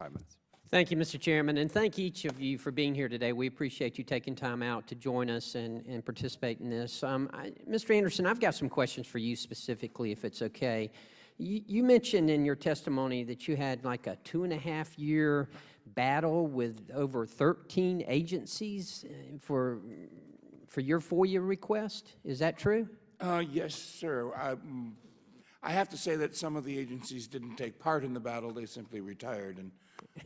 5 minutes. Thank you, Mr. Chairman, and thank each of you for being here today. We appreciate you taking time out to join us and participate in this. Mr. Anderson, I've got some questions for you specifically, if it's okay. You mentioned in your testimony that you had like a 2.5-year battle with over 13 agencies for your FOIA request. Is that true? Yes, sir. I have to say that some of the agencies didn't take part in the battle. They simply retired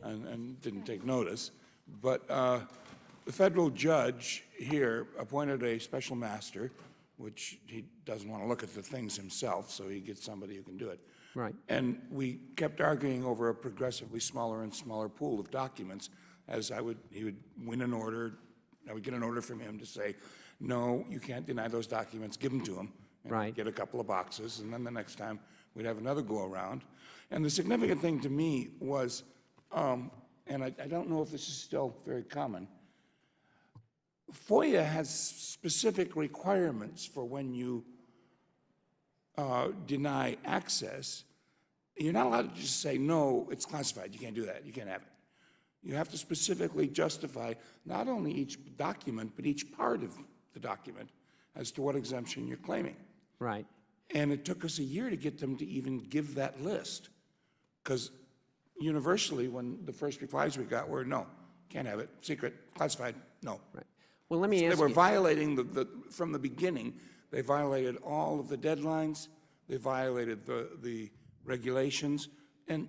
and didn't take notice. But the federal judge here appointed a special master, which he doesn't want to look at the things himself, so he gets somebody who can do it. Right. And we kept arguing over a progressively smaller and smaller pool of documents as he would win an order. I would get an order from him to say, no, you can't deny those documents, give them to him. And right. Get a couple of boxes, and then the next time we'd have another go around. And the significant thing to me was, and I don't know if this is still very common, FOIA has specific requirements for when you deny access. You're not allowed to just say, no, it's classified, you can't do that, you can't have it. You have to specifically justify not only each document, but each part of the document as to what exemption you're claiming. Right. And it took us a year to get them to even give that list, because universally, when the first replies we got were, no, can't have it, secret, classified, no. Right. Well, let me ask you. They were violating from the beginning. They violated all of the deadlines. They violated the regulations. And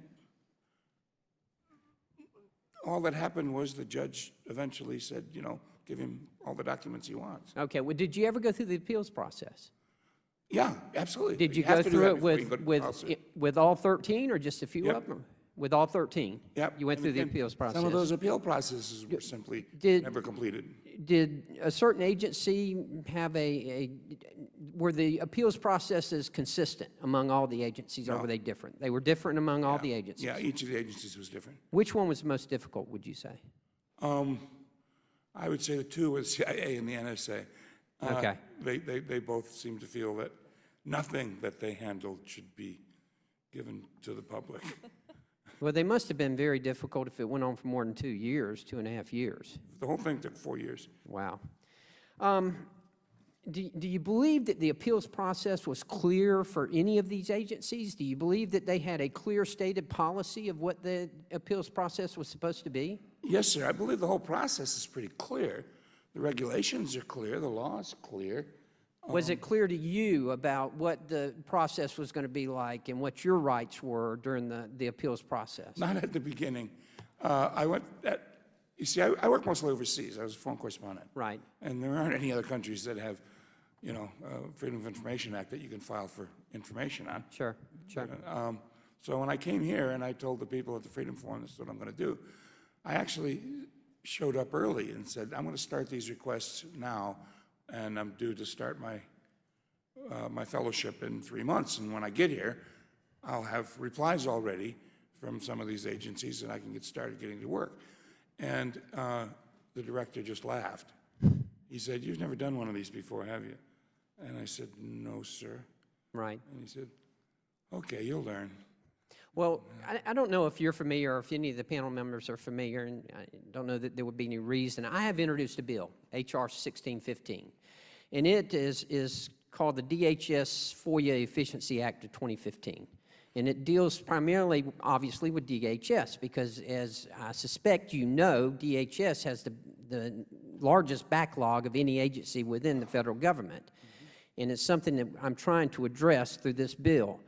all that happened was the judge eventually said, you know, give him all the documents he wants. Okay. Well, did you ever go through the appeals process? Yeah, absolutely. Did you go through it with all 13 or just a few of them? With all 13? Yep. You went through the appeals process. Some of those appeal processes were simply never completed. Did a certain agency have were the appeals processes consistent among all the agencies, or were they different? They were different among all the agencies? Yeah, each of the agencies was different. Which one was the most difficult, would you say? I would say the two were the CIA and the NSA. Okay. They both seem to feel that nothing that they handled should be given to the public. Well, they must have been very difficult if it went on for more than 2 years, 2.5 years. The whole thing took 4 years. Wow. Do you believe that the appeals process was clear for any of these agencies? Do you believe that they had a clear stated policy of what the appeals process was supposed to be? Yes, sir. I believe the whole process is pretty clear. The regulations are clear. The law is clear. Was it clear to you about what the process was going to be like and what your rights were during the appeals process? Not at the beginning. You see, I work mostly overseas. I was a foreign correspondent. Right. And there aren't any other countries that have, you know, Freedom of Information Act that you can file for information on. Sure, sure. So when I came here and I told the people at the Freedom Forum this is what I'm going to do, I actually showed up early and said, I'm going to start these requests now, and I'm due to start my fellowship in 3 months. And when I get here, I'll have replies already from some of these agencies, and I can get started getting to work. And the director just laughed. He said, you've never done one of these before, have you? And I said, no, sir. Right. And he said, okay, you'll learn. Well, I don't know if you're familiar or if any of the panel members are familiar, and I don't know that there would be any reason. I have introduced a bill, H.R. 1615, and it is called the DHS FOIA Efficiency Act of 2015. And it deals primarily, obviously, with DHS because, as I suspect you know, DHS has the largest backlog of any agency within the federal government. Mm-hmm. And it's something that I'm trying to address through this bill.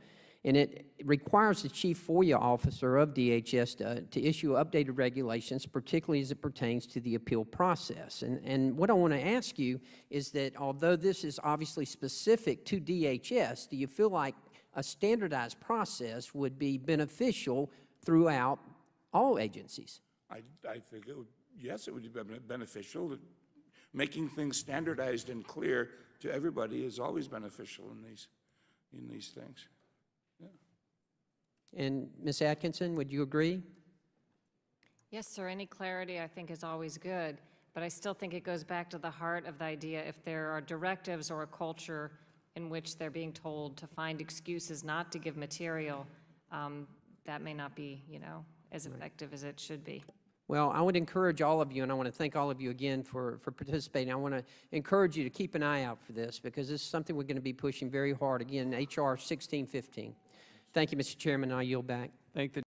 And it requires the chief FOIA officer of DHS to issue updated regulations, particularly as it pertains to the appeal process. And what I want to ask you is that although this is obviously specific to DHS, do you feel like a standardized process would be beneficial throughout all agencies? I think it would, yes, it would be beneficial. Making things standardized and clear to everybody is always beneficial in these things. Yeah. And Ms. Atkinson, would you agree? Yes, sir. Any clarity, I think, is always good. But I still think it goes back to the heart of the idea. If there are directives or a culture in which they're being told to find excuses not to give material, that may not be, you know, as effective as it should be. Well, I would encourage all of you, and I want to thank all of you again for participating. I want to encourage you to keep an eye out for this, because this is something we're going to be pushing very hard. Again, HR 1615. Thank you, Mr. Chairman, and I yield back. Thank the